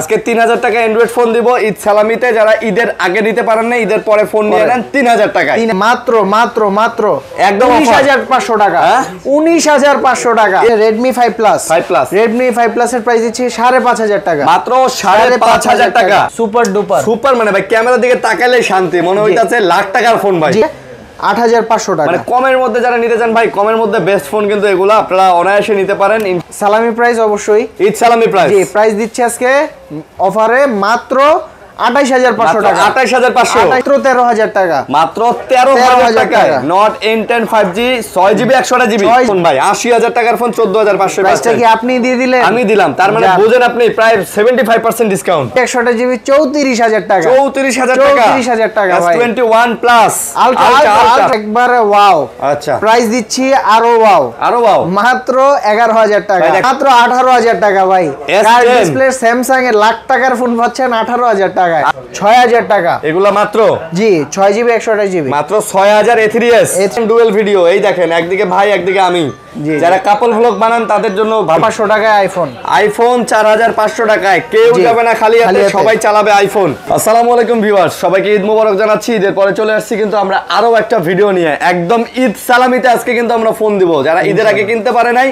আজকে 3000 টাকা Android phone দিব ঈদ সালামিতে। যারা ঈদের আগে নিতে পারেন না, ঈদের পরে ফোন নিয়ে নেন 3000 টাকায়। মাত্র মাত্র মাত্র একদম 19500 টাকা। 19500 টাকা। Redmi 5 Plus Redmi 5 Plus এর প্রাইস দিচ্ছি 5500 টাকা। মাত্র 5500 টাকা। সুপার ডুপার সুপার মানে ভাই ক্যামেরার দিকে তাকাইলে শান্তি মনে হইতাছে লাখ টাকার ফোন ভাই। 8500 টাকা। মানে কমের মধ্যে যারা নিতে চান ভাই, কমের মধ্যে বেস্ট ফোন কিন্তু এগুলো আপনারা অনায়াসে নিতে পারেন। সালামি প্রাইস অবশ্যই ঈদ সালামি প্রাইস। জি, প্রাইস দিচ্ছি আজকে অফারে মাত্র 28500 টাকা। 28500 মাত্র 13000 টাকা। মাত্র 13000 টাকা। Not N10 5G 6GB 128GB phone ভাই 80000 টাকার ফোন 14500 প্রাইসটা কি আপনি দিয়ে দিলেন? আমি দিলাম। তার মানে বুঝেন আপনি প্রায় 75% ডিসকাউন্ট। 128GB 34000 টাকা। 34000 টাকা। 34000 টাকা ভাই। S21 প্লাস আলট্রা একবারে ওয়াও। আচ্ছা, প্রাইস দিচ্ছি আরো ওয়াও। আরো ওয়াও মাত্র 11000 টাকা। মাত্র 18000 টাকা ভাই। কার ডিসপ্লে স্যামসাং এর লাখ টাকার ফোন পাচ্ছেন 18000 টাকা। 6000 টাকা এগুলা মাত্র। জি, 6GB 128GB মাত্র 6000 A3s ডুয়াল ভিডিও। এই দেখেন একদিকে ভাই একদিকে আমি। যারা কাপল ভ্লগ বানান তাদের জন্য 500 টাকায় আইফোন 4500 টাকায় কেউ যাবে না খালি হাতে, সবাই চালাবে আইফোন। আসসালামু আলাইকুম ভিউয়ার্স, সবাইকে ঈদ মোবারক জানাচ্ছি। ঈদের পরে চলে আসছি কিন্তু আমরা আরো একটা ভিডিও নিয়ে, একদম ঈদ সালামিতে। আজকে কিন্তু আমরা ফোন দিব। যারা ঈদের আগে কিনতে পারে নাই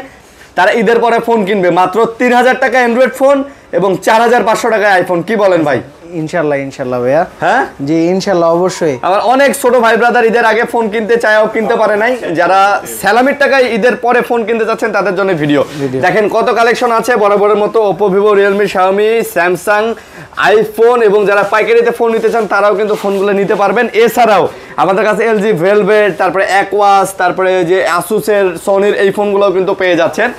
তারা ঈদের পরে ফোন কিনবে। মাত্র 3000 টাকা অ্যান্ড্রয়েড ফোন এবং 4500 টাকায় আইফোন। কি বলেন ভাই? ইনশাআল্লাহ ভাইয়া। হ্যাঁ জি, ইনশাআল্লাহ অবশ্যই। আমার অনেক ছোট ভাই ব্রাদার ঈদের আগে ফোন কিনতে চায়ও কিনতে পারে নাই। যারা সালামির টাকায় ঈদের পরে ফোন কিনতে যাচ্ছেন তাদের জন্য ভিডিও। দেখেন কত কালেকশন আছে বরাবরের মতো। Oppo, Vivo, Realme, Xiaomi, Samsung, iPhone এবং যারা পাইকারিতে ফোন নিতে চান তারাও কিন্তু ফোনগুলো নিতে পারবেন। এছাড়াও আমাদের কাছে LG Velvet, তারপরে Aquas, তারপরে যে Asus এর, Sony এই ফোনগুলোও কিন্তু পেয়ে যাচ্ছেন।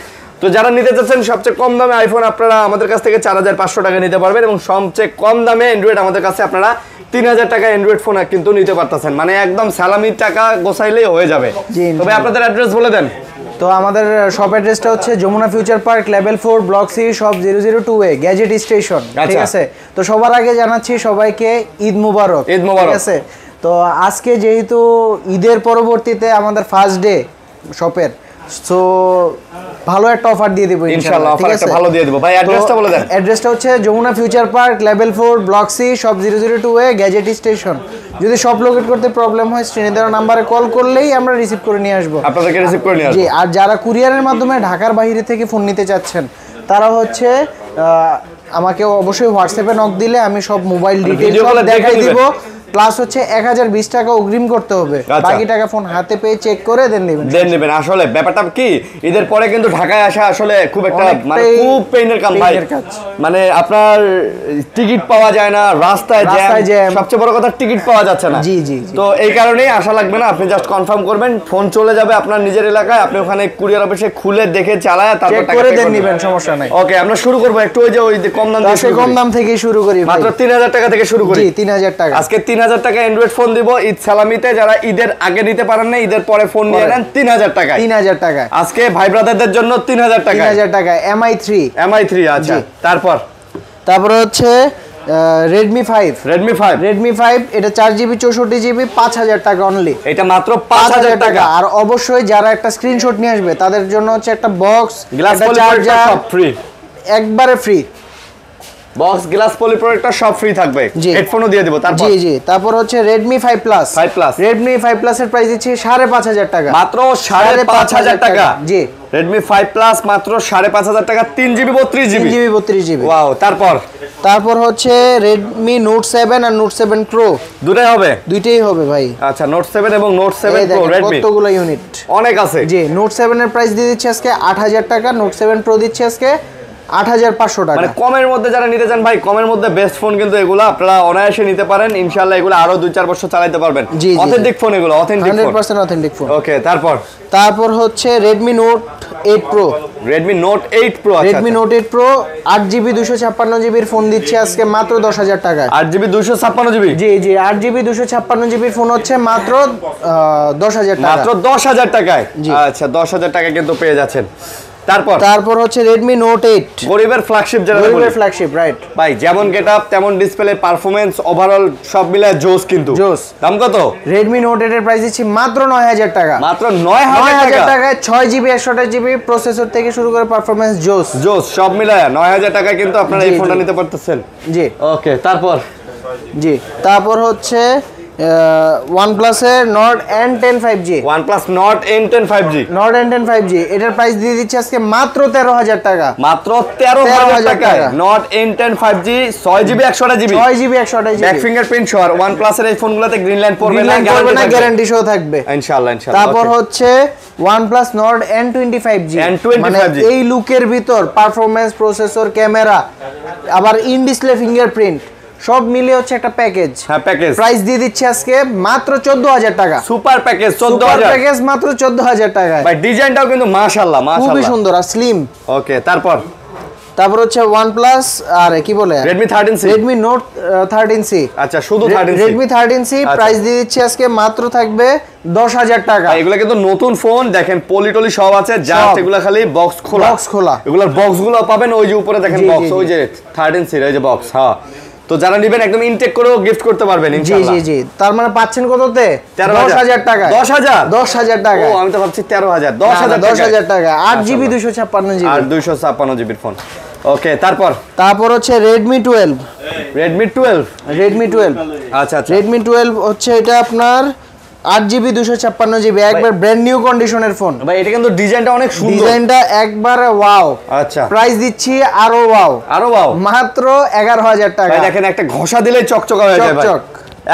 তো যারা নিতে চাচ্ছেন সবচেয়ে কম দামে আইফোন আপনারা আমাদের কাছ থেকে 4500 টাকা নিতে পারবেন এবং সবচেয়ে কম দামে অ্যান্ড্রয়েড আমাদের কাছে আপনারা 3000 টাকা অ্যান্ড্রয়েড ফোন কিন্তু নিতে পারতেছেন। মানে একদম সালামির টাকা গোছাইলেই হয়ে যাবে। তবে আপনাদের অ্যাড্রেস বলে দেন। তো আমাদের শপ অ্যাড্রেসটা হচ্ছে Jamuna future park level 4 block C shop 002A gadget station. ঠিক আছে? তো সবার আগে জানাচ্ছি সবাইকে ঈদ মোবারক। ঈদ মোবারক। ঠিক আছে? তো আজকে যেহেতু ঈদের পরবর্তীতে আমাদের ফার্স্ট ডে শপের, সো ভালো একটা অফার দিয়ে দেব ইনশাআল্লাহ। অফার একটা ভালো দিয়ে দেব ভাই। অ্যাড্রেসটা বলে দেন। অ্যাড্রেসটা হচ্ছে Jamuna future park level 4 block C shop 002A gadget station. যদি শপ লোকেট করতে প্রবলেম হয় স্ক্রিনে দেওয়া নম্বরে কল করলেই আমরা রিসিভ করে নিয়ে আসব। আপনাদেরকে রিসিভ করে নিয়ে আসব। জি, আর যারা কুরিয়ারের মাধ্যমে ঢাকার বাইরে থেকে ফোন নিতে চাচ্ছেন তারা হচ্ছে আমাকে অবশ্যই হোয়াটসঅ্যাপে নক দিলে আমি সব মোবাইল ডিটেইলস দেখাই দিব। প্লাস হচ্ছে 1020 টাকা অগ্রিম করতে হবে। বাকি টাকা ফোন হাতে পেয়ে চেক করে দেন নেবেন। আসলে ব্যাপারটা কি, ঈদের পরে কিন্তু ঢাকায় আসা আসলে খুব একটা মানে খুব পেইনের কাম ভাই। মানে আপনার টিকিট পাওয়া যায় না, রাস্তায় জ্যাম, সবচেয়ে বড় কথা টিকিট পাওয়া যাচ্ছে না। জি। তো এই কারণেই আশা লাগবে না, আপনি জাস্ট কনফার্ম করবেন, ফোন চলে যাবে আপনার নিজের এলাকায়, আপনি ওখানে কুরিয়ার অফিসে খুলে দেখে চালায় তারপর টাকা করে দেন নেবেন, সমস্যা নাই। ওকে, আমরা শুরু করব একটু ওই যে কম দাম থেকে। কম দাম থেকে শুরু করি। মাত্র 3000 টাকা থেকে শুরু করি। জি, 3000 টাকা। আজকে 3000 টাকা অ্যান্ড্রয়েড ফোন দিব ঈদ সালামিতে। যারা ঈদের আগে নিতে পারেন না, ঈদের পরে ফোন নিয়ে নেন 3000 টাকা। 3000 টাকা আজকে ভাই ব্রাদারদের জন্য 3000 টাকা। 3000 টাকা MI3। আচ্ছা, তারপর হচ্ছে Redmi 5 এটা 4GB 64GB 5000 টাকা অনলি। এটা মাত্র 5000 টাকা। আর অবশ্যই যারা একটা স্ক্রিনশট নিয়ে আসবে তাদের জন্য হচ্ছে একটা বক্স, গ্লাস চার্জার সব ফ্রি, একবারে ফ্রি। বক্স, গ্লাস, পলি প্রোটেক্টর সব ফ্রি থাকবে। হেডফোনও দিয়ে দেব। তারপর হচ্ছে Redmi 5 Plus Redmi 5 Plus এর প্রাইস দিচ্ছি 5500 টাকা। মাত্র 5500 টাকা। জি, Redmi 5 Plus মাত্র 5500 টাকা। 3GB 32GB। ওয়াও। তারপর হচ্ছে Redmi Note 7 আর Note 7 Pro দুইটাই হবে ভাই। আচ্ছা, Note 7 এবং Note 7 Pro Redmi কতগুলো ইউনিট অনেক আছে। জি, Note 7 এর প্রাইস দিয়ে দিচ্ছি আজকে 8000 টাকা। Note 7 Pro দিচ্ছি আজকে 8500 টাকা। মানে কমের মধ্যে যারা নিতে চান ভাই, কমের মধ্যে বেস্ট ফোন কিন্তু এগুলো আপনারা অনায়াসে নিতে পারেন। ইনশাআল্লাহ এগুলো আরো 2-4 বছর চালাতে পারবেন। অথেন্টিক ফোন এগুলো, 100% অথেন্টিক ফোন। ওকে, তারপর হচ্ছে Redmi Note 8 Pro Redmi Note 8 Pro 8GB 256GB এর ফোন দিচ্ছি আজকে মাত্র 10000 টাকায়। 8GB 256GB। জি 8GB 256GB এর ফোন হচ্ছে মাত্র 10000 টাকা। মাত্র 10000 টাকায়। আচ্ছা, 10000 টাকা কিন্তু পেয়ে যাচ্ছেন। তারপর হচ্ছে Redmi Note 8 গরিবের ফ্ল্যাগশিপ যেটা বলি, গরিবের ফ্ল্যাগশিপ রাইট ভাই যেমন গেটআপ তেমন ডিসপ্লে পারফরম্যান্স ওভারঅল সব মিলায় জোস কিন্তু জোস। দাম কত? Redmi Note 8 এর প্রাইস দিচ্ছি মাত্র 9000 টাকা। মাত্র 9000 টাকায় 6GB 128GB প্রসেসর থেকে শুরু করে পারফরম্যান্স জোস জোস সব মিলায় 9000 টাকায় কিন্তু আপনারা এই ফোনটা নিতে পারতেছেন। জি ওকে তারপর হচ্ছে OnePlus এর Nord N10 5G OnePlus Nord N10 5G এটার প্রাইস দিয়ে দিচ্ছি আজকে মাত্র 13000 টাকা। মাত্র 13000 টাকায় Nord N10 5G 6GB 128GB back fingerprint সহ OnePlus এর এই ফোনগুলোতে গ্রিন লাইন পড়বে না, গ্যারান্টি সহ থাকবে ইনশাআল্লাহ। তারপর হচ্ছে OnePlus Nord N25G মানে এই লুকের ভিতর পারফরম্যান্স প্রসেসর ক্যামেরা আবার ইন ডিসপ্লে ফিঙ্গারপ্রিন্ট সব মিলে হচ্ছে একটা প্যাকেজ। হ্যাঁ প্যাকেজ প্রাইস দিয়ে দিচ্ছি আজকে মাত্র 14000 টাকা। সুপার প্যাকেজ 14000 প্যাকেজ মাত্র 14000 টাকায়। ভাই ডিজাইনটাও কিন্তু মাশাআল্লাহ খুবই সুন্দর আর স্লিম। ওকে তারপর হচ্ছে OnePlus আর কি বলে Redmi Note 13C আচ্ছা শুধু 13C Redmi 13C প্রাইস দিয়ে দিচ্ছি আজকে মাত্র থাকবে 10000 টাকা। এগুলো কিন্তু নতুন ফোন দেখেন পলিটলি সব আছে জাস্ট এগুলো খালি বক্স খোলা এগুলোর বক্সগুলো পাবেন ওই যে উপরে দেখেন বক্স ওই যে 13C এই যে বক্স। হ্যাঁ তো যারা নেবেন একদম ইনটেক করেও গিফট করতে পারবেন ইনশাআল্লাহ। জি তার মানে পাচ্ছেন কততে? 10000 টাকা। 10000 টাকা। ও আমি তো ভাবছি 13000 10000 টাকা 8GB 256GB আর 256GB ফোন। ওকে তারপর হচ্ছে Redmi 12 আচ্ছা Redmi 12 হচ্ছে এটা আপনার 8GB 256GB একবার ব্র্যান্ড নিউ কন্ডিশনের ফোন। ভাই এটা কিন্তু ডিজাইনটা অনেক সুন্দর, ডিজাইনটা একবারে ওয়াও। আচ্ছা প্রাইস দিচ্ছি আরো ওয়াও মাত্র 11000 টাকা। ভাই দেখেন একটা ঘষা দিলেই চকচকা হয়ে যায় ভাই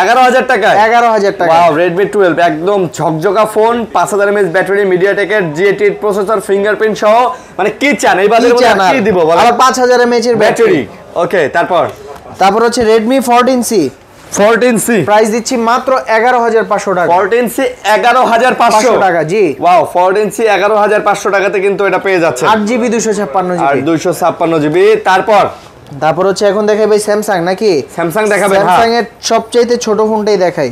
11000 টাকায় 11000 টাকা। ওয়াও Redmi 12 একদম ঝকঝকা ফোন 5000 mAh ব্যাটারি মিডিয়াটেকের G88 প্রসেসর ফিঙ্গারপ্রিন্ট সহ মানে কি চান এই বাজারে কি দিব বলেন আর 5000 mAh এর ব্যাটারি। ওকে তারপর হচ্ছে Redmi 14C প্রাইস দিচ্ছি মাত্র 11500 টাকা। 14C 11500 টাকা জি। ওয়াও 14C 11500 টাকাতে কিন্তু এটা পেয়ে যাচ্ছে 8GB 256GB আর 256GB। তারপর হচ্ছে এখন দেখাই ভাই স্যামসাং নাকি স্যামসাং দেখাবেন? স্যামসাং এর সবচেয়ে ছোট ফোনটাই দেখাই,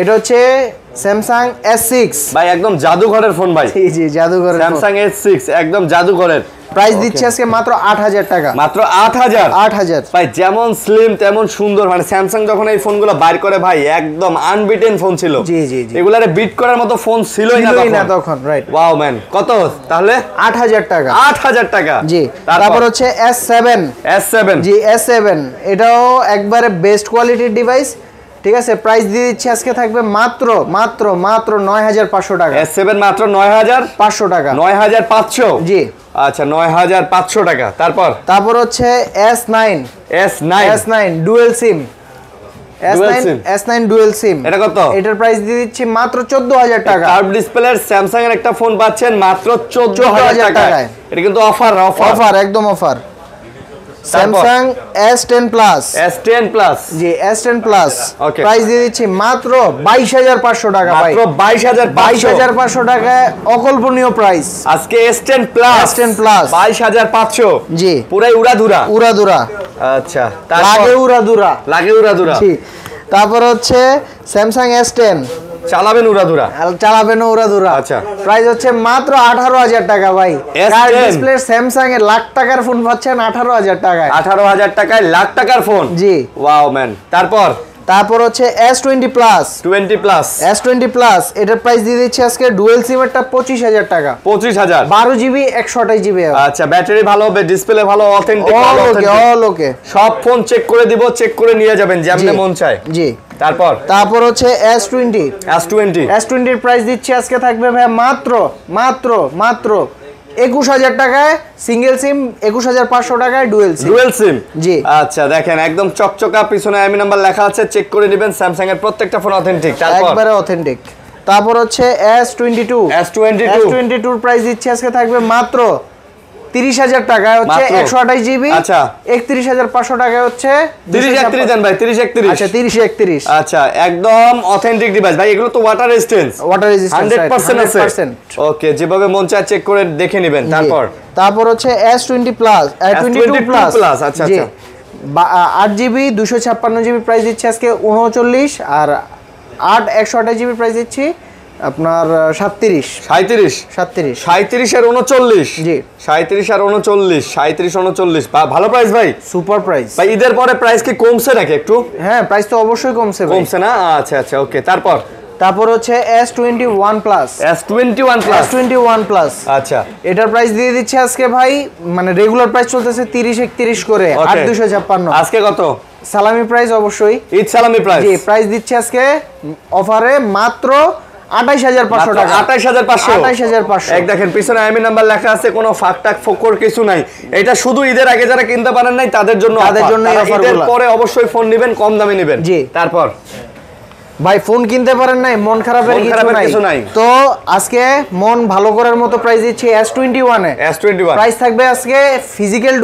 এটা হচ্ছে স্যামসাং S6 ভাই একদম জাদুঘরের ফোন ভাই। জি জাদুঘরের স্যামসাং S6 একদম জাদুঘরের। প্রাইস দিচ্ছি আজকে মাত্র 8000 টাকা। মাত্র 8000 ভাই যেমন স্লিম তেমন সুন্দর মানে স্যামসাং যখন এই ফোনগুলো বাইর করে ভাই একদম আনবিটেন ফোন ছিল। জি এগুলারে বিট করার মতো ফোন ছিলই না তখন রাইট। ওয়াও ম্যান কত তাহলে? 8000 টাকা। 8000 টাকা জি। তারপর হচ্ছে S7 জি S7 এটাও একবারে বেস্ট কোয়ালিটির ডিভাইস ঠিক আছে। প্রাইস দিয়ে দিচ্ছি আজকে থাকবে মাত্র 9500 টাকা। S7 মাত্র 9500 টাকা। 9500 জি আচ্ছা 9500 টাকা। তারপর হচ্ছে S9 dual SIM S9 dual SIM এটা কত? এটার প্রাইস দিয়ে দিচ্ছি মাত্র 14000 টাকা। কার্ভ ডিসপ্লের স্যামসাং এর একটা ফোন পাচ্ছেন মাত্র 14000 টাকায়। এটা কিন্তু অফার একদম অফার। স্যামসাং S10 Plus জি S10 Plus প্রাইস দিয়ে দিচ্ছি মাত্র 22500 টাকা ভাই। মাত্র 22500 টাকায় অকল্পনীয় প্রাইস আজকে S10 Plus 22500 জি পুরাই উড়াধুরা। আচ্ছা লাগে উড়াধুরা জি। তারপর হচ্ছে স্যামসাং S10 চালাবেন উড়াধুরা। আচ্ছা প্রাইস হচ্ছে মাত্র 18000 টাকা ভাই। কার ডিসপ্লে স্যামসাং এর লাখ টাকার ফোন পাচ্ছেন 18000 টাকায়। 18000 টাকায় লাখ টাকার ফোন জি। Wow man. তারপর হচ্ছে S20 Plus এটার প্রাইস দিয়ে দিচ্ছি আজকে ডুয়াল সিম এরটা 25000 টাকা। 25000 12GB 128GB। আচ্ছা ব্যাটারি ভালো হবে ডিসপ্লে ভালো অথেন্টিক অল ওকে সব ফোন চেক করে দিব চেক করে নিয়ে যাবেন যেমন মন চায়। জি। তারপর হচ্ছে S20 এর প্রাইস দিচ্ছি আজকে থাকবে ভাই মাত্র 21000 টাকায় সিঙ্গেল সিম, 21500 টাকায় ডুয়াল সিম জি। আচ্ছা দেখেন একদম চকচকা পিছনে আইএমই নাম্বার লেখা আছে চেক করে নেবেন। স্যামসাং এর প্রত্যেকটা ফোন অথেন্টিক একবারে অথেন্টিক। তারপর হচ্ছে S22 এর প্রাইস দিচ্ছি আজকে থাকবে মাত্র 30000 টাকায় হচ্ছে 128GB। আচ্ছা 31500 টাকায় হচ্ছে 3031 দেন ভাই 3031 আচ্ছা 3031 আচ্ছা একদম অথেন্টিক ডিভাইস ভাই। এগুলো তো ওয়াটার রেজিস্ট্যান্স 100% আছে। ওকে যেভাবে মন চায় চেক করে দেখে নেবেন। তারপর হচ্ছে S22 Plus আচ্ছা 8GB 256GB প্রাইস দিচ্ছি আজকে 39 আর 128GB প্রাইস দিচ্ছি আপনার 37 37 এর 39 জি 37 আর 39 37 ভালো প্রাইস ভাই, সুপার প্রাইস ভাই। ঈদের পরে প্রাইস কি কমছে নাকি একটু? হ্যাঁ প্রাইস তো অবশ্যই কমছে ভাই। কমছে না? আচ্ছা আচ্ছা ওকে। তারপর হচ্ছে S21 প্লাস S21 প্লাস। আচ্ছা এটার প্রাইস দিয়ে দিচ্ছে আজকে ভাই, মানে রেগুলার প্রাইস চলতেছে 30-31 করে, 8256। আজকে কত? সালামি প্রাইস অবশ্যই, ঈদ সালামি প্রাইস। জি প্রাইস দিচ্ছে আজকে অফারে মাত্র 28500 টাকা। 28500 এক দেখেন পিছনে আইএমই নাম্বার লেখা আছে, কোনো ফাকটাক ফকর কিছু নাই। এটা শুধু ঈদের আগে যারা কিনতে পারেন নাই তাদের জন্য ঈদের পরে অবশ্যই ফোন নেবেন, কম দামে নেবেন। জি তারপর ভাই ফোন কিনতে পারেন নাই, মন খারাপের কিছু নাই। তো আজকে মন ভালো করার মতো প্রাইস দিচ্ছি S21 এ। প্রাইস থাকবে আজকে ফিজিক্যাল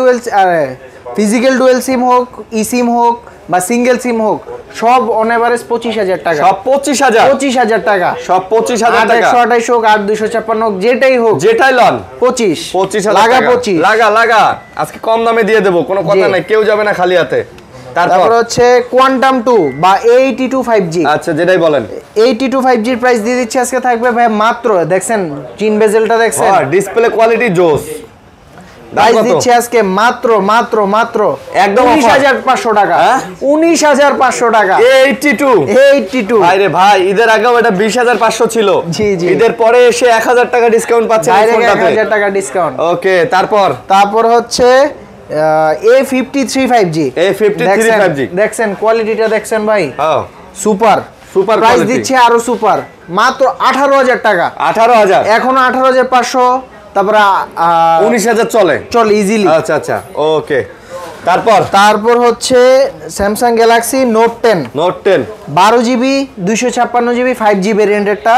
ডুয়েল সিম হোক, ই সিম হোক বা সিঙ্গেল সিম হোক, সব অন এভারেজ 25000 টাকা। সব 25000 টাকা, সব 25000 টাকা। 128 হোক 8256 হোক, যেটাই হোক, যেটাই লন 25000 লাগা টাকা। 25 লাগা আজকে কম দামে দিয়ে দেব, কোনো কথা নাই, কেউ যাবে না খালি হাতে। তারপর হচ্ছে কোয়ান্টাম 2 বা 82 5G। আচ্ছা যেটাই বলেন, 82 5G এর প্রাইস দিয়ে দিচ্ছে আজকে থাকবে ভাই মাত্র, দেখছেন চিন বেজেলটা দেখছেন, ডিসপ্লে কোয়ালিটি জোস। প্রাইস দিচ্ছে আজকে মাত্র একদম 19500 টাকা। 19500 টাকা 82। আরে ভাই ঈদের আগেও এটা 20500 ছিল। জি জি, ঈদের পরে এসে 1000 টাকা ডিসকাউন্ট পাচ্ছেন এই ফোনটাতে। 1000 টাকা ডিসকাউন্ট। ওকে তারপর হচ্ছে A53 5G। দেখছেন কোয়ালিটিটা দেখছেন ভাই, সুপার প্রাইস দিচ্ছে আরো সুপার, মাত্র 18000 টাকা। 18000 এখন 18500, তারপর 19000 চলে ইজিলি। আচ্ছা আচ্ছা ওকে। তারপর হচ্ছে Samsung Galaxy Note 10 12GB 256GB 5G ভেরিয়েন্টেরটা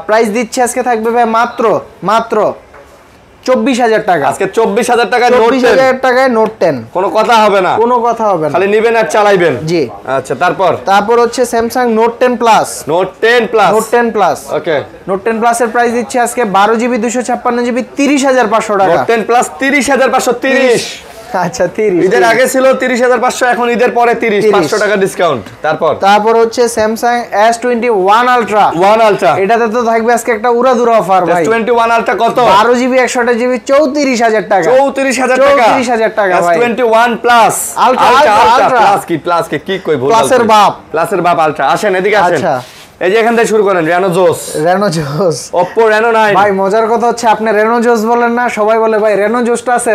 প্রাইস দিচ্ছে আজকে থাকবে ভাই মাত্র 24000 টাকা। আজকে 24000 টাকা, 24000 টাকায় নোট 10। কোনো কথা হবে না, খালি নেবেন আর চালাইবেন। জি আচ্ছা। তারপর হচ্ছে স্যামসাং নোট 10 প্লাস। ওকে নোট 10 প্লাস এর প্রাইস দিচ্ছে আজকে 12GB 256GB 30500 টাকা। Note 10 plus 30530। আচ্ছা 30 ঈদের আগে ছিল 30500, এখন ঈদের পরে 500 টাকা ডিসকাউন্ট। তারপর হচ্ছে স্যামসাং S21 আলট্রা। এটাতে তো থাকবে আজকে একটা উড়াধুরা অফার ভাই। S21 আলট্রা কত? 12GB 128GB 34000 টাকা। 34000 টাকা ভাই। S21 প্লাস আলট্রা প্লাস কি কই ভুল, প্লাসের বাপ আলট্রা। আসেন এদিকে আসেন। আচ্ছা এই যে এখান থেকে শুরু করেন। রেনো জোস Oppo Reno 9। ভাই মজার কথা হচ্ছে আপনি রেনো জোস বলেন না, সবাই বলে ভাই রেনো জোসটা আছে,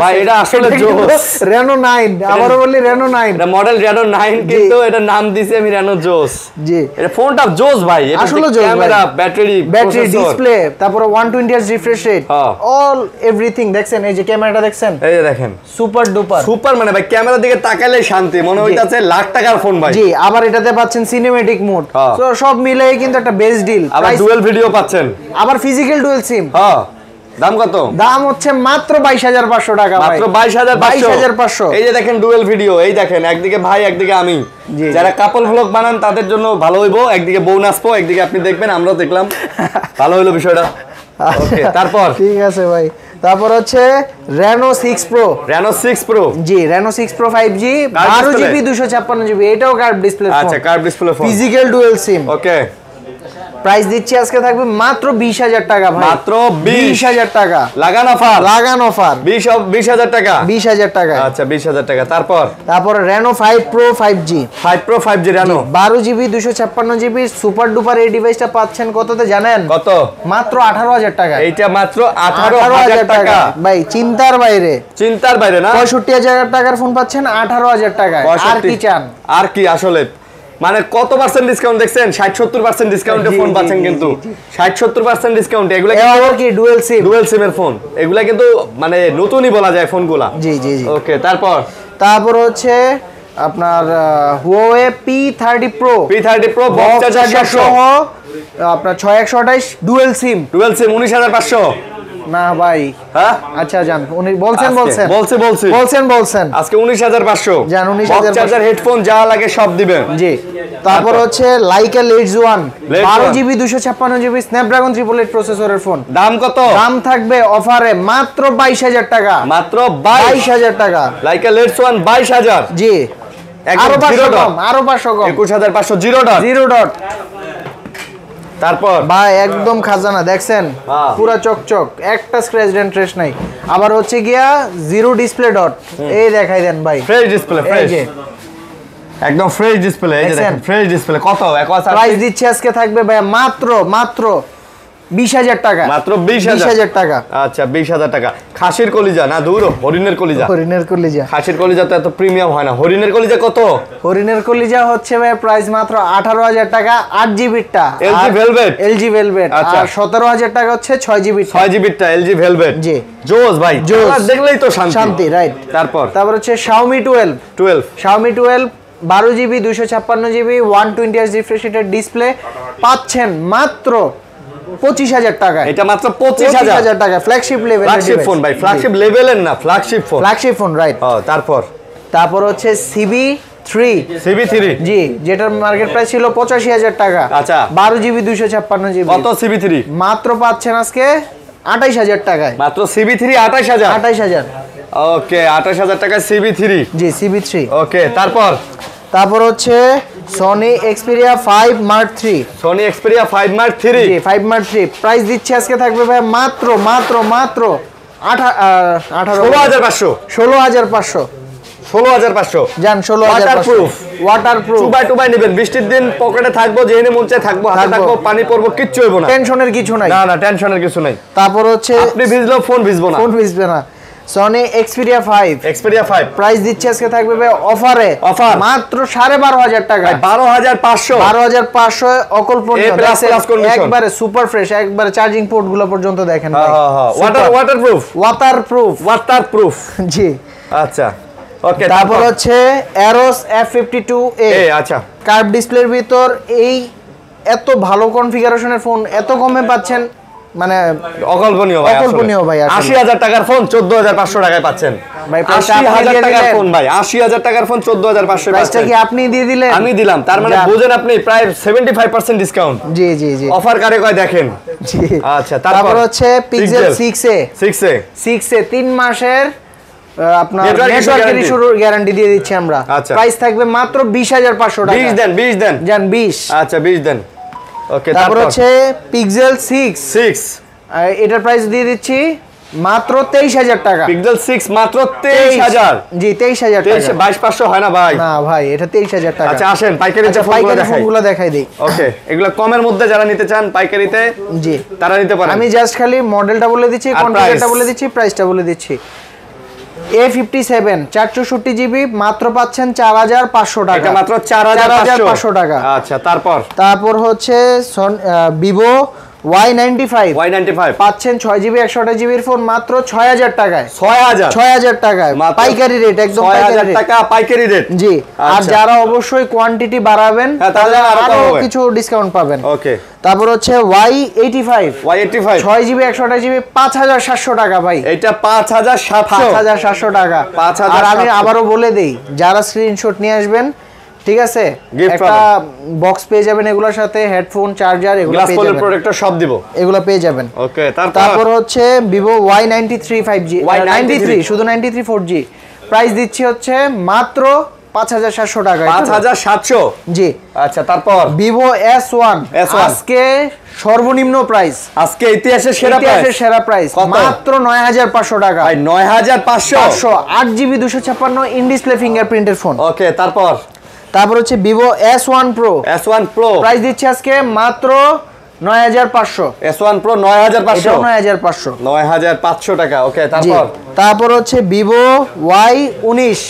ভাই এটা আসলে জোস রেনো 9। আবারো বলি রেনো 9, এটা মডেল রেনো 9, কিন্তু এটা নাম দিছি আমি রেনো জোস। জি এটা ফোনটা জোস ভাই, এটা আসলে জোস। ক্যামেরা, ব্যাটারি, ডিসপ্লে, তারপর 120 Hz refresh rate, all everything দেখছেন। এই যে ক্যামেরাটা দেখছেন, এই যে দেখেন সুপার মানে ভাই ক্যামেরার দিকে তাকালে শান্তি, মনে হইতাছে লাখ টাকার ফোন ভাই। জি আবার এটাতে পাচ্ছেন সিনেম্যাটিক মোড, তো সব মিলে কিন্তু একটা বেস্ট ডিল। আবার ডুয়াল ভিডিও পাচ্ছেন, আবার ফিজিক্যাল ডুয়াল সিম। দাম কত? দাম হচ্ছে মাত্র 22500 টাকা ভাই, মাত্র 22500। এই যে দেখেন ডুয়াল ভিডিও, এই দেখেন একদিকে ভাই একদিকে আমি, যারা কাপল ভ্লগ বানান তাদের জন্য ভালো হইবো। একদিকে বউ নাচবো, একদিকে আপনি দেখবেন, আমরাও দেখলাম, ভালো হইলো বিষয়টা। ওকে তারপর ঠিক আছে ভাই। তারপর হচ্ছে Reno 6 Pro। জি Reno 6 Pro 5G 12GB 256GB, এটাও কার্ভ ডিসপ্লে ফোন। আচ্ছা curve display phone, physical dual SIM. Okay price দিচ্ছি আজকে থাকবে মাত্র 20000 টাকা ভাই। মাত্র 20000 টাকা লাগান অফার 20000 টাকা। 20000 টাকা আচ্ছা 20000 টাকা। তারপর Reno 5 Pro 5G Reno 12GB 256GB super duper. এই ডিভাইসটা পাচ্ছেন কততে জানেন? কত? মাত্র 18000 টাকা। এইটা মাত্র 18000 টাকা ভাই, চিন্তার বাইরে না। 65000 টাকার ফোন পাচ্ছেন 18000 টাকায়। আর কি চান? আর কি আসলে, মানে কত পার্সেন্ট ডিসকাউন্ট দেখছেন? 60-70% ডিসকাউন্টে ফোন পাচ্ছেন, কিন্তু 60-70% ডিসকাউন্ট। এগুলা কি ডুয়াল সিমের ফোন, এগুলা কিন্তু মানে নতুনই বলা যায় ফোনগুলা। জি ওকে তারপর হচ্ছে আপনার Huawei P30 Pro box charger সহ আপনার 6128 ডুয়াল সিম 19500 না ভাই। হ্যাঁ আচ্ছা জান, উনি বলছেন আজকে 19500 জান। 19000 চার্জার, হেডফোন যা লাগে সব দিবেন। জি তারপর হচ্ছে Leica Leads 1 12GB 256GB Snapdragon 888 প্রসেসরের ফোন। দাম কত? দাম থাকবে অফারে মাত্র 22000 টাকা। মাত্র 22000 টাকা। Leica Leads 1 22000। জি আরো 500 কম 21500 জিরো ডট। তারপর ভাই একদম খাজানা দেখছেন, হ্যাঁ। পুরা চকচক, একটা স্ক্র্যাচ ডেন্ট ট্রেস নাই। আবার হচ্ছে গিয়া জিরো ডিসপ্লে ডট, এই দেখাই দেন ভাই, ফ্রেশ ডিসপ্লে, এই ফ্রেশ যে একদম ফ্রেশ ডিসপ্লে, এই যে দেখছেন? দেখেন ফ্রেশ ডিসপ্লে। কত প্রাইস দিচ্ছে আজকে থাকবে ভাই মাত্র 20,000 টাকা, মাত্র 20,000 20,000 টাকা। আচ্ছা 20,000 টাকা। খাসির কলিজা না দূর, হরিণের কলিজা। হরিণের কলিজা, খাসির কলিজা তো এত প্রিমিয়াম হয় না। হরিণের কলিজা কত? হরিণের কলিজা হচ্ছে ভাই প্রাইস মাত্র 18,000 টাকা 8 জিবিটা, LG Velvet, LG Velvet। আচ্ছা। আর 17,000 টাকা হচ্ছে 6 জিবি, 6 জিবিটা LG Velvet। জি জোস ভাই, জোস। কালার দেখলেই তো শান্তি। শান্তি, রাইট। তারপর তারপর হচ্ছে Xiaomi 12, 12 12 GB 256 GB 120 Hz refresh রেটের ডিসপ্লে পাচ্ছেন মাত্র 25,000 টাকায়। এটা মাত্র 25,000 টাকা, ফ্ল্যাগশিপ লেভেলের ফ্ল্যাগশিপ ফোন ভাই, ফ্ল্যাগশিপ লেভেলের না, flagship phone. Flagship phone, right. তারপর হচ্ছে CB3, CB3 জি, যেটার মার্কেট প্রাইস ছিল 85,000 টাকা। আচ্ছা। 12 জিবি 256 জিবি কত CB3? মাত্র পাচ্ছেন আজকে 28,000 টাকায়। মাত্র CB3 28,000। 28,000, ওকে 28,000 টাকা CB3। জি CB3। ওকে তারপর হচ্ছে Sony Xperia 5 Mark III, Sony Xperia 5 Mark III। জি 5 Mark III প্রাইস দিচ্ছে আজকে থাকবে ভাই মাত্র 16,500। 16,500 জান, 16,500 ওয়াটারপ্রুফ। টুবাই নেবেন, বৃষ্টির দিন পকেটে থাকবো, যেখানে মন চায় থাকবো, হাতে থাকবো, পানি পড়বো, কিচ্ছু হইব না, টেনশনের কিছু নাই। না টেনশনের কিছু নাই। তারপর হচ্ছে আপনি ভিজলেও ফোন ভিজবো না, ফোন ভিজবে না। Sony Xperia 5 প্রাইস দিচ্ছে আজকে থাকবে ভাই অফারে মাত্র 12,500 টাকা, 12,500। 12,500 অকল্পনীয়, A plus plus condition। একবারে সুপার ফ্রেশ, একবারে চার্জিং পোর্ট গুলো পর্যন্ত দেখেন ভাই, ওয়াটারপ্রুফ। জি আচ্ছা ওকে। তারপর হচ্ছে Aros F52A, আচ্ছা কার্ভ ডিসপ্লের ভিতর এই এত ভালো কনফিগারেশনের ফোন এত কমে পাচ্ছেন, মানে অকল্পনীয় ভাই। 80,000 টাকার ফোন 14,500 টাকায় পাচ্ছেন ভাই। 80,000 টাকার ফোন ভাই, 80,000 টাকার ফোন 14,500 প্রাইসটা কি আপনি দিয়ে দিলেন? আমি দিলাম, তার মানে বুঝেন আপনি প্রায় 75% ডিসকাউন্ট। জি অফার কারে কয় দেখেন। জি আচ্ছা তারপর হচ্ছে Pixel 6a 3 মাসের আপনার নেটওয়ার্কের ইস্যুর গ্যারান্টি দিয়ে দিচ্ছি আমরা। প্রাইস থাকবে মাত্র 20,500 টাকা। 20 দেন জান 20। আচ্ছা 20 দেন। ওকে তারপর হচ্ছে Pixel 6 এটার প্রাইস দিয়ে দিচ্ছি মাত্র 23,000 টাকা। Pixel 6 মাত্র 23,000। জি 23,000 টাকা। 22,500 হয় না ভাই? না ভাই, এটা 23,000 টাকা। আচ্ছা আসেন পাইকারিতে ফোনগুলো দেখাই দেই। ওকে এগুলো কমের মধ্যে যারা নিতে চান পাইকারিতে, জি তারা নিতে পারেন। আমি জাস্ট খালি মডেলটা বলে দিচ্ছি, কনফিগারটা বলে দিচ্ছি, প্রাইসটা বলে দিচ্ছি। A57 464 জিবি মাত্র পাচ্ছেন 4,500 টাকা। এটা মাত্র 4,500 টাকা। আচ্ছা তারপর হচ্ছে Vivo Y95 পাচ্ছেন 6 জিবি 128 জিবির ফোন মাত্র 6,000 টাকায়। 6,000 টাকায় পাইকারি রেট, একদম পাইকারি রেট। জি আর যারা অবশ্যই কোয়ান্টিটি বাড়াবেন তাহলে আরো কিছু ডিসকাউন্ট পাবেন। ওকে তারপর হচ্ছে Y85 6 জিবি 128 জিবি 5,700 টাকা ভাই। এটা 5,700 টাকা। আর আমি আবারও বলে দেই, যারা স্ক্রিনশট নিয়ে আসবেন, ঠিক আছে, একটা বক্স পেয়ে যাবেন, এগুলোর সাথে হেডফোন, চার্জার, এগুলো পেয়ে যাবেন, প্রোটেক্টর সব দিব, এগুলো পেয়ে যাবেন। ওকে তারপর হচ্ছে Vivo Y93 5G 93 শুধু 93 4G প্রাইস দিচ্ছি হচ্ছে মাত্র 5,700 টাকা। 5,700 জি। আচ্ছা তারপর Vivo S1 আজকে সর্বনিম্ন প্রাইস, আজকে ইতিহাসের সেরা প্রাইস মাত্র 9,500 টাকা। ভাই 9,500 8 জিবি 256 ইন ডিসপ্লে ফিঙ্গারপ্রিন্টের ফোন। ওকে তারপর হচ্ছে Vivo S1 Pro প্রাইস দিচ্ছে আজকে মাত্র 9,500। S1 Pro 9,500 9,500 টাকা। ওকে তারপর হচ্ছে Vivo Y19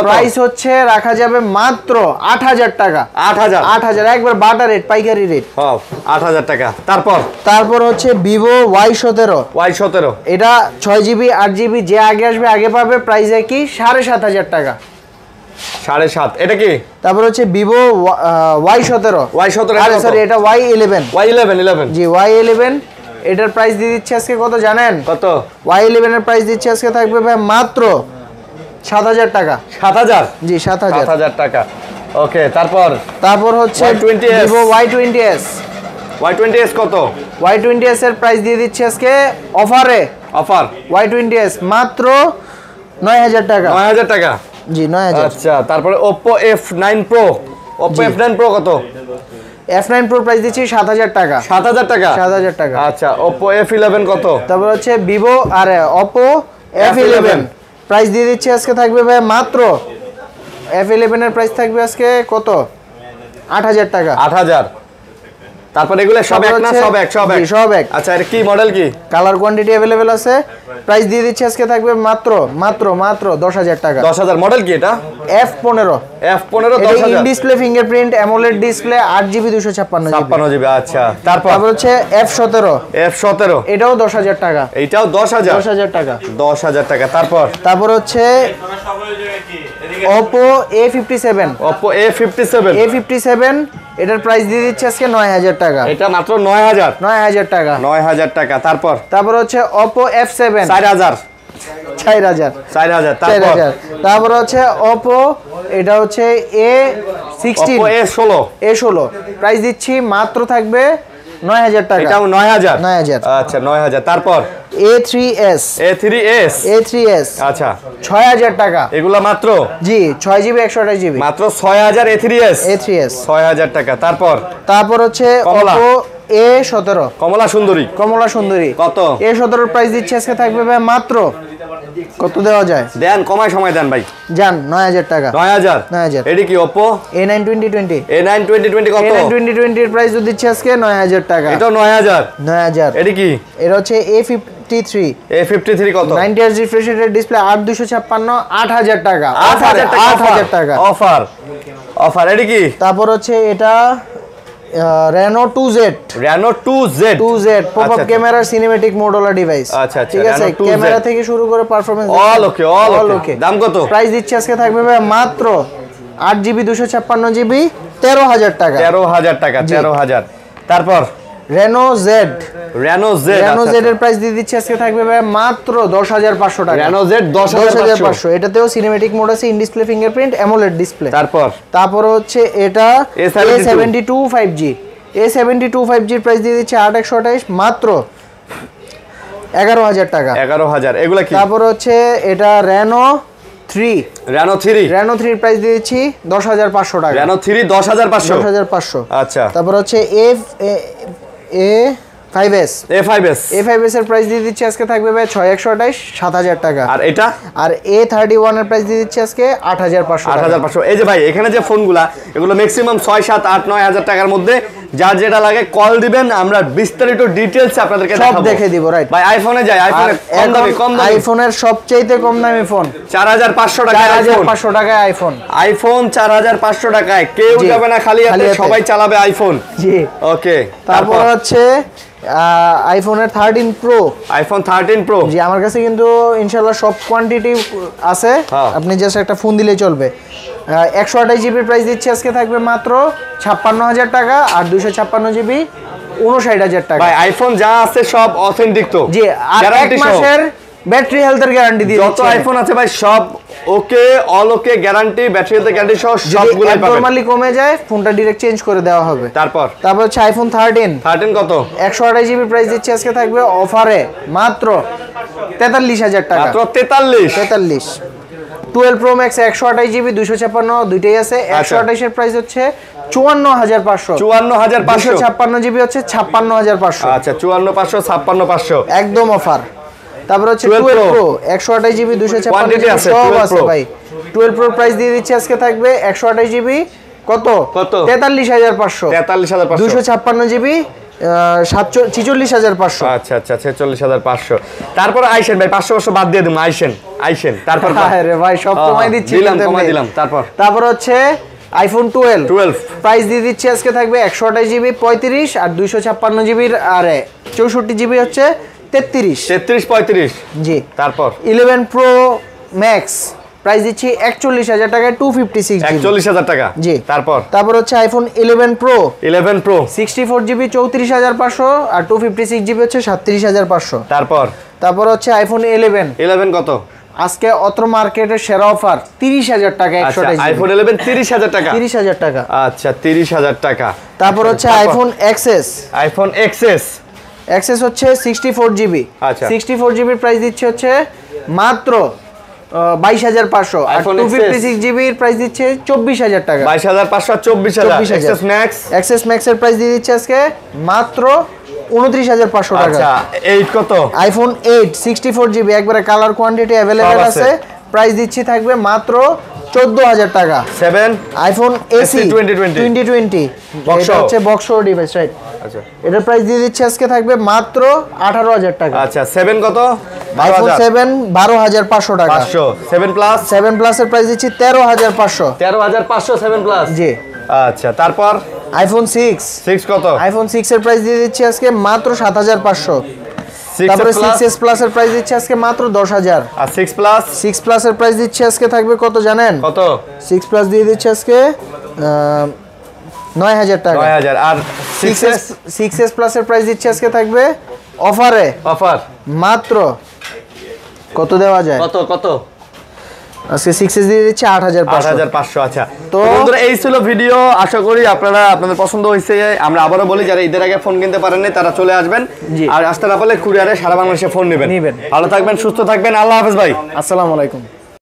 প্রাইস হচ্ছে রাখা যাবে মাত্র 8,000 টাকা। 8,000 একবার বাটার রেট, পাইকারি রেট। 8,000 টাকা। তারপর হচ্ছে Vivo Y17 এটা 6 জিবি 8 জিবি যে আগে আসবে আগে পাবে, প্রাইস কি 7,500 টাকা। 7.5 এটা কি? তারপর হচ্ছে Vivo Y17 সরি এটা Y11 জি Y11 এটার প্রাইস দিয়ে দিচ্ছে আজকে কত জানেন? কত? Y11 এর প্রাইস দিচ্ছে আজকে থাকবে ভাই মাত্র 7,000 টাকা। 7,000 জি 7,000 টাকা। ওকে তারপর হচ্ছে Vivo Y20s কত? Y20s এর প্রাইস দিয়ে দিচ্ছে আজকে অফার Y20s মাত্র 9,000 টাকা। 9,000 টাকা। জি 9,000। আচ্ছা তারপরে Oppo F9 Pro Oppo F9 Pro কত? F9 Pro প্রাইস দিচ্ছি 7000 টাকা। 7000 টাকা? 7000 টাকা। আচ্ছা, Oppo F11 কত? তারপর হচ্ছে Vivo আর Oppo F11 প্রাইস দিয়ে দিচ্ছি আজকে থাকবে ভাই মাত্র F11 এর প্রাইস থাকবে আজকে কত? 8000 টাকা। 8000। তারপর এগুলো সব এক না? সব এক, সব এক। সব এক। আচ্ছা, এটা কি মডেল কি? কালার কোয়ান্টিটি अवेलेबल আছে। প্রাইস দিয়ে দিচ্ছি আজকে থাকবে মাত্র 10000 টাকা। 10000 মডেল কি এটা? F15 F15 এটা 10000। In display fingerprint AMOLED display 8GB 256GB। 56GB। আচ্ছা, তারপর হচ্ছে F17 এটাও 10000 টাকা। এইটাও 10000। 10000 টাকা। 10000 টাকা। তারপর হচ্ছে Oppo A57 Oppo A57 এটার প্রাইস দিয়ে দিচ্ছি আজকে 9000 টাকা। এটা মাত্র 9000 টাকা। 9000 টাকা। তারপর হচ্ছে Oppo F7 4000। তারপর হচ্ছে Oppo এটা হচ্ছে A16 Oppo A16 প্রাইস দিচ্ছি মাত্র থাকবে 9000 টাকা। এটাও 9000। 9000। আচ্ছা, 9000। তারপর A3s আচ্ছা 6000 টাকা। এগুলা মাত্র? জি, 6GB 128GB মাত্র 6000 A3s 6000 টাকা। তারপর হচ্ছে কমলা। Oppo A17 কমলা সুন্দরী কত? A17 এর প্রাইস দিচ্ছে আজকে থাকবে ভাই মাত্র কত দেওয়া যায়? দেন, কমায় সময় দেন ভাই। জান 9000 টাকা। 9000। এডি কি Oppo A9 2020 কত? A9 2020 এর প্রাইস দিচ্ছে আজকে 9000 টাকা। এটা 9000। এডি কি? এটা হচ্ছে A53 কত? 90Hz রিফ্রেশ রেটের ডিসপ্লে 8256 8000 টাকা। 8000 টাকা অফার। এডি কি? তারপর হচ্ছে এটা Reno 2Z pop up camera cinematic মোডওয়ালা ডিভাইস। আচ্ছা, ঠিক আছে, Reno 2Z ক্যামেরা থেকে শুরু করে পারফরম্যান্স অল ওকে। দাম কত? প্রাইস দিচ্ছে আজকে থাকবে ভাই মাত্র 8GB 256GB 13000 টাকা। 13000 টাকা। 13000। তারপর Reno Z এর প্রাইস দিয়ে দিচ্ছে আজকে থাকবে ভাই মাত্র 10500 টাকা। Reno Z 10500। এটাতেও সিনেম্যাটিক মোড আছে, in display fingerprint AMOLED display. তারপর হচ্ছে এটা A72 5G এর প্রাইস দিয়ে দিচ্ছে 8128 মাত্র 11000 টাকা। 11000। এগুলা কি? তারপর হচ্ছে এটা Reno 3 এর প্রাইস দিয়ে দিচ্ছি 10500 টাকা। Reno 3 10500। আচ্ছা। তারপর হচ্ছে A5s এর প্রাইস দিয়ে দিচ্ছি আজকে থাকবে ভাই 6128 7000 টাকা। আর A31 এর প্রাইস দিয়ে দিচ্ছি আজকে 8500। এই যে ভাই, এখানে যে ফোনগুলা এগুলো ম্যাক্সিমাম 6 7 8 9000 টাকার মধ্যে, যার যেটা লাগে কল দিবেন, আমরা বিস্তারিত ডিটেইলস আপনাদেরকে সব দেখে দিব। রাইট ভাই, আইফোনে যাই। আইফোনে কম দামি আইফোনের সবচেয়ে কম দামি ফোন 4500 টাকায়। 4500 টাকায় আইফোন 4500 টাকায়। কেউ যাবে না খালি হাতে, সবাই চালাবে আইফোন। জি, ওকে। তারপর হচ্ছে আইফোনের 13 প্রো। জি, আমার কাছে কিন্তু ইনশাআল্লাহ সব কোয়ান্টিটি আছে, আপনি জাস্ট একটা ফোন দিলেই চলবে। 128GB প্রাইস দিচ্ছে আজকে থাকবে মাত্র 56000 টাকা। আর 256GB 59000 টাকা। ভাই, আইফোন যা আছে সব অথেন্টিক তো? জি, আর 1 মাসের ব্যাটারি হেলথের গ্যারান্টি দিয়ে যত আইফোন আছে ভাই সব ওকে, অল ওকে গ্যারান্টি, ব্যাটারি হেলথের গ্যারান্টি সহ সবগুলো পাবেন। নরমালি কমে যায়, ফোনটা ডাইরেক্ট চেঞ্জ করে দেওয়া হবে। তারপর হচ্ছে আইফোন 13 কত? 128GB প্রাইস দিচ্ছে আজকে থাকবে অফারে মাত্র 43000 টাকা। মাত্র 43। 12 Pro Max 128GB 256 দুইটাই আছে। 128 এর প্রাইস হচ্ছে 54500। 256GB হচ্ছে 56500। আচ্ছা, 54500 56500 একদম অফার। তারপর হচ্ছে 12 Pro 128GB 256 সব আছে ভাই। 12 Pro প্রাইস দিয়ে দিচ্ছে আজকে থাকবে 128GB কত? 43500। 256GB 46500। আচ্ছা, 46500। তারপর আইসেন ভাই, 500 বাদ দিয়ে দিন। আইসেন তারপর। আরে ভাই, সব কমাই দিচ্ছি। দিলাম। তারপর হচ্ছে আইফোন 12 প্রাইস দিয়ে দিচ্ছি আজকে থাকবে 128GB 35 আর 256GB আর 64GB হচ্ছে 33 35। জি। তারপর 11 Pro Max প্রাইস দিচ্ছি 41000 টাকায় 256GB। 41000 টাকা। জি। তারপর হচ্ছে আইফোন 11 Pro 64GB 34500 আর 256GB হচ্ছে 37500। তারপর হচ্ছে আইফোন 11 কত? আজকে অত্র মার্কেটের সেরা অফার 30000 টাকা। 128GB আইফোন 11 30000 টাকা। 30000 টাকা। আচ্ছা, 30000 টাকা। তারপর হচ্ছে আইফোন XS হচ্ছে 64GB। আচ্ছা। 64GB প্রাইস দিচ্ছে হচ্ছে মাত্র 22,500 আর iPhone 256GB এর প্রাইস দিচ্ছে 24,000 টাকা 22,500 আর 24,000 এক্সএস ম্যাক্স এক্সএস ম্যাক্স এর প্রাইস দিয়ে দিচ্ছে আজকে মাত্র 29,500 টাকা আচ্ছা 8 কত আইফোন 8 64GB একবারে কালার কোয়ান্টিটি अवेलेबल আছে প্রাইস দিচ্ছি থাকবে মাত্র 14,000 টাকা 7 আইফোন এসি 2020 এটা হচ্ছে বক্স ডিভাইস রাইট আচ্ছা এটার প্রাইস দিয়ে দিচ্ছে আজকে থাকবে মাত্র 18,000 টাকা আচ্ছা 7 কত আইফোন 7 12,500 টাকা 500 7 প্লাস 7 প্লাস এর প্রাইস দিচ্ছি 13,500 13,500 7 প্লাস জি আচ্ছা তারপর আইফোন 6 কত আইফোন 6 এর প্রাইস দিয়ে দিচ্ছি আজকে মাত্র 7,500 6 তারপরে প্লাস 6s প্লাস এর প্রাইস দিচ্ছি আজকে মাত্র 10,000 আর 6 প্লাস 6 প্লাস এর প্রাইস দিচ্ছি আজকে থাকবে কত জানেন কত 6 প্লাস দিয়ে দিচ্ছি আজকে 9,000 টাকা 9,000 আর 6s প্লাস এর প্রাইস দিচ্ছি আজকে থাকবে অফার মাত্র কত দেওয়া যায় কত আজকে 6s দিয়ে দিচ্ছি 8,500 আচ্ছা তো তো বন্ধুরা এই ছিল ভিডিও আশা করি আপনাদের পছন্দ হয়েছে আমরা আবারও বলি যারা ঈদের আগে ফোন কিনতে পারেন নাই তারা চলে আসবেন জি। আর আসতে না পারলে কুরিয়ারে সারা বাংলাদেশে ফোন নেবেন ভালো থাকবেন সুস্থ থাকবেন আল্লাহ হাফেজ ভাই আসসালামু আলাইকুম